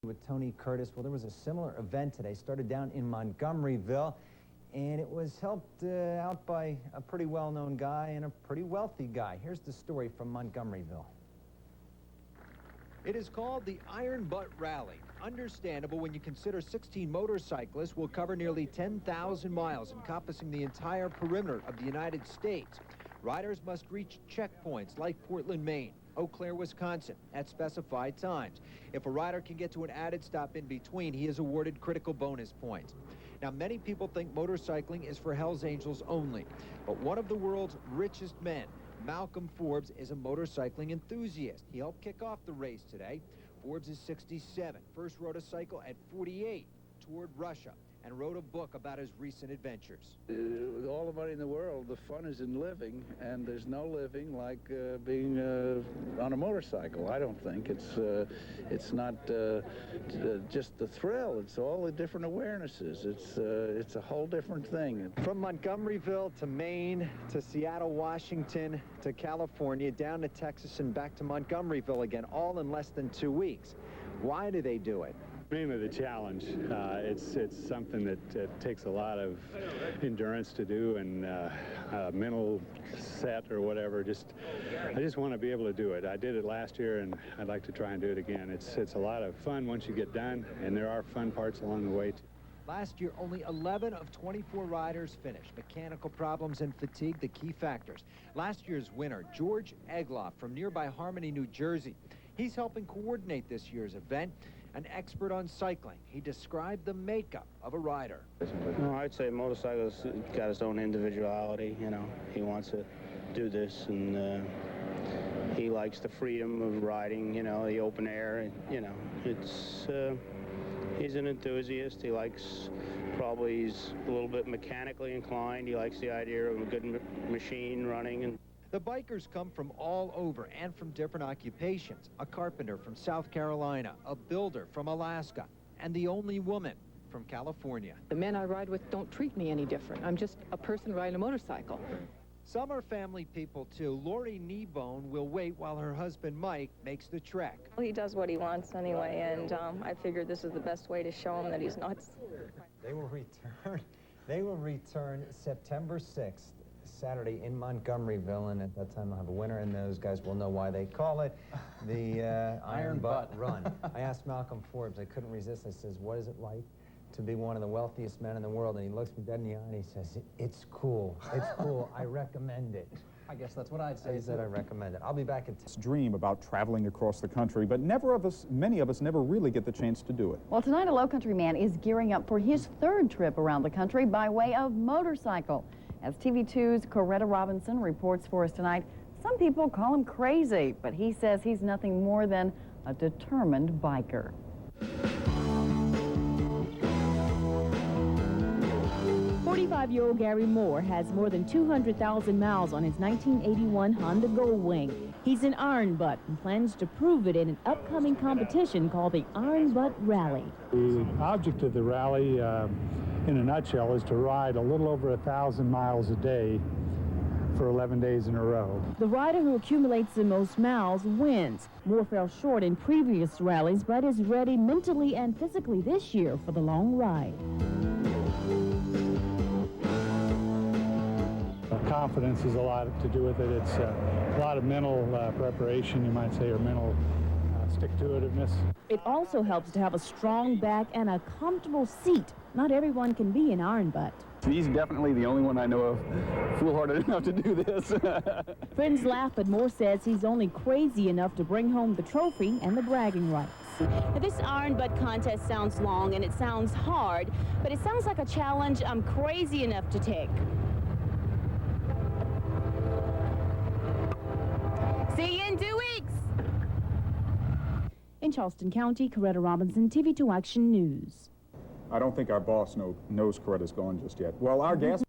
With Tony Curtis. Well, there was a similar event today, started down in Montgomeryville, and it was helped out by a pretty well-known guy and a pretty wealthy guy. Here's the story from Montgomeryville. It is called the Iron Butt Rally. Understandable when you consider 16 motorcyclists will cover nearly 10,000 miles, encompassing the entire perimeter of the United States. Riders must reach checkpoints like Portland, Maine, Eau Claire, Wisconsin, at specified times. If a rider can get to an added stop in between, he is awarded critical bonus points. Now, many people think motorcycling is for Hell's Angels only, but one of the world's richest men, Malcolm Forbes, is a motorcycling enthusiast. He helped kick off the race today. Forbes is 67, first rode a cycle at 48, toured Russia, and wrote a book about his recent adventures. With all the money in the world, the fun is in living, and there's no living like being on a motorcycle. I don't think it's not just the thrill. It's all the different awarenesses. It's a whole different thing. From Montgomeryville to Maine to Seattle, Washington to California, down to Texas and back to Montgomeryville again, all in less than 2 weeks. Why do they do it? Mainly the challenge. It's something that takes a lot of endurance to do and mental set or whatever. I just want to be able to do it. I did it last year, and I'd like to try and do it again. It's a lot of fun once you get done, and there are fun parts along the way too. Last year, only 11 of 24 riders finished. Mechanical problems and fatigue, the key factors. Last year's winner, George Egloff from nearby Harmony, New Jersey. He's helping coordinate this year's event. An expert on cycling, he described the makeup of a rider. No, I'd say motorcyclist got his own individuality. You know, he wants to do this, and he likes the freedom of riding. You know, the open air. And, you know, he's an enthusiast. He likes, probably he's a little bit mechanically inclined. He likes the idea of a good machine running. And the bikers come from all over and from different occupations. A carpenter from South Carolina, a builder from Alaska, and the only woman from California. The men I ride with don't treat me any different. I'm just a person riding a motorcycle. Some are family people, too. Lori Kneebone will wait while her husband, Mike, makes the trek. Well, he does what he wants anyway, and I figured this is the best way to show him that he's nuts. They will return September 6th. Saturday in Montgomeryville, and at that time I'll have a winner, and those guys will know why they call it the Iron Butt Run. I asked Malcolm Forbes, I couldn't resist, I says, what is it like to be one of the wealthiest men in the world? And he looks me dead in the eye and he says, it's cool, I recommend it. I guess that's what I'd say. He said I recommend it. I'll be back at dream about traveling across the country, but many of us never really get the chance to do it. Well, tonight a Low Country man is gearing up for his third trip around the country by way of motorcycle. As TV2's Coretta Robinson reports for us tonight, some people call him crazy, but he says he's nothing more than a determined biker. 45-year-old Gary Moore has more than 200,000 miles on his 1981 Honda Goldwing. He's an iron butt and plans to prove it in an upcoming competition called the Iron Butt Rally. The object of the rally, in a nutshell, is to ride a little over 1,000 miles a day for 11 days in a row. The rider who accumulates the most miles wins. Moore fell short in previous rallies, but is ready mentally and physically this year for the long ride. Confidence is a lot to do with it. It's a lot of mental preparation, you might say, or mental stick-to-itiveness. It also helps to have a strong back and a comfortable seat. Not everyone can be an iron butt. He's definitely the only one I know of foolhardy enough to do this. Friends laugh, but Moore says he's only crazy enough to bring home the trophy and the bragging rights. Now, this Iron Butt contest sounds long and it sounds hard, but it sounds like a challenge I'm crazy enough to take. See you in 2 weeks! In Charleston County, Coretta Robinson, TV2 Action News. I don't think our boss knows Coretta's gone just yet. Well, our gas